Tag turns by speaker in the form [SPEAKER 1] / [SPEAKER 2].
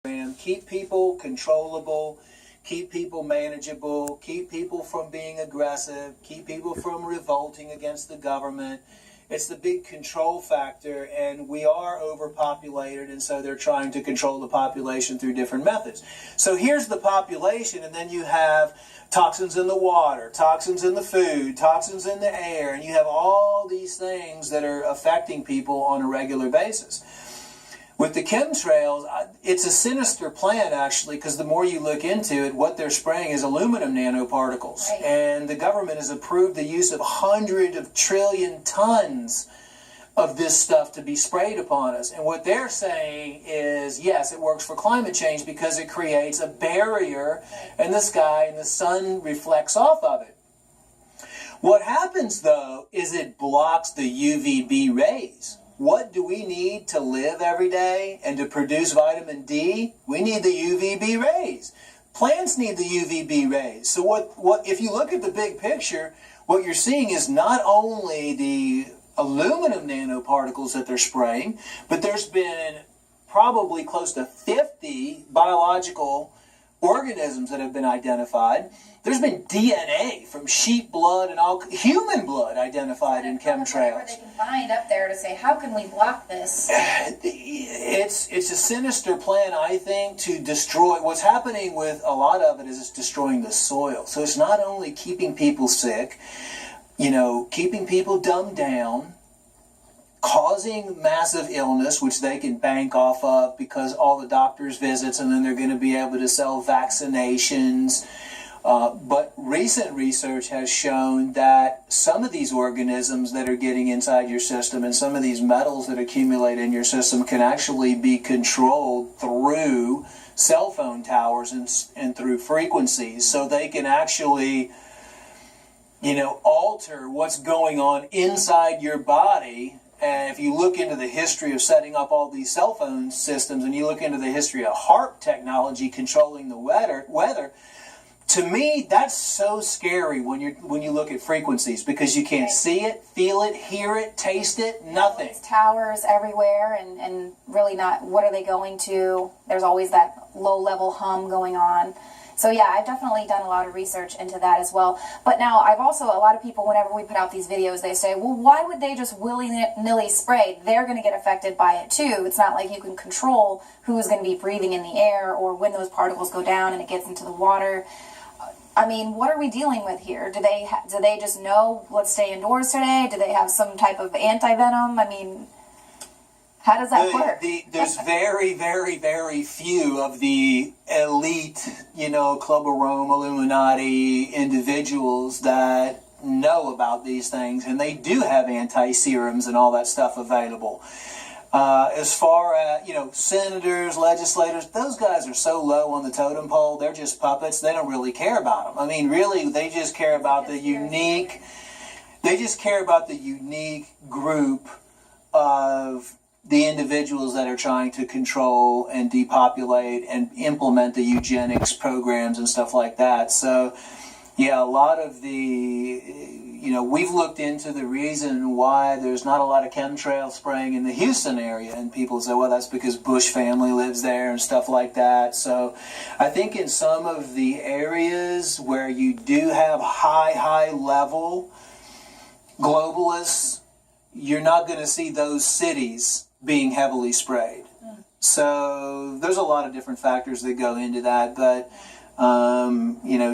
[SPEAKER 1] Keep people controllable, keep people manageable, keep people from being aggressive, keep people from revolting against the government. It's the big control factor, and we are overpopulated, and so they're trying to control the population through different methods. So here's the population, and then you have toxins in the water, toxins in the food, toxins in the air, and you have all these things that are affecting people on a regular basis. With the chemtrails, it's a sinister plan, actually, because the more you look into it, what they're spraying is aluminum nanoparticles.
[SPEAKER 2] Right.
[SPEAKER 1] And the government has approved the use of hundreds of trillion tons of this stuff to be sprayed upon us. And what they're saying is, yes, it works for climate change because it creates a barrier in the sky and the sun reflects off of it. What happens, though, is it blocks the UVB rays. What do we need to live every day and to produce vitamin D? We need the UVB rays. Plants need the UVB rays. So what if you look at the big picture, what you're seeing is not only the aluminum nanoparticles that they're spraying, but there's been probably close to 50 biological organisms that have been identified. There's been DNA from sheep blood and all human blood identified in chemtrails.
[SPEAKER 2] Whatever they can find up there to say, how can we block this?
[SPEAKER 1] It's a sinister plan, I think, to destroy. What's happening with a lot of it is it's destroying the soil. So it's not only keeping people sick, keeping people dumbed down, causing massive illness, which they can bank off of because all the doctors' visits, and then they're going to be able to sell vaccinations. But recent research has shown that some of these organisms that are getting inside your system and some of these metals that accumulate in your system can actually be controlled through cell phone towers and through frequencies. So they can actually, alter what's going on inside your body. And if you look into the history of setting up all these cell phone systems and you look into the history of HAARP technology controlling the weather, to me, that's so scary when you look at frequencies because you can't see it, feel it, hear it, taste it, nothing.
[SPEAKER 2] It's towers everywhere and really not, what are they going to? There's always that low-level hum going on. So yeah, I've definitely done a lot of research into that as well. But now I've also, a lot of people, whenever we put out these videos, they say, well, why would they just willy-nilly spray? They're going to get affected by it too. It's not like you can control who's going to be breathing in the air or when those particles go down and it gets into the water. I mean, what are we dealing with here? Do they just know, let's stay indoors today? Do they have some type of anti-venom? I mean, how does that work?
[SPEAKER 1] There's very, very, very few of the elite, Club of Rome, Illuminati individuals that know about these things, and they do have anti-serums and all that stuff available. As far as, senators, legislators, those guys are so low on the totem pole, they're just puppets. They don't really care about them. I mean, really, they just care about the unique group of the individuals that are trying to control and depopulate and implement the eugenics programs and stuff like that. So, yeah, a lot of we've looked into the reason why there's not a lot of chemtrail spraying in the Houston area, and people say, well, that's because Bush family lives there and stuff like that. So I think in some of the areas where you do have high level globalists, you're not going to see those cities being heavily sprayed. So there's a lot of different factors that go into that, but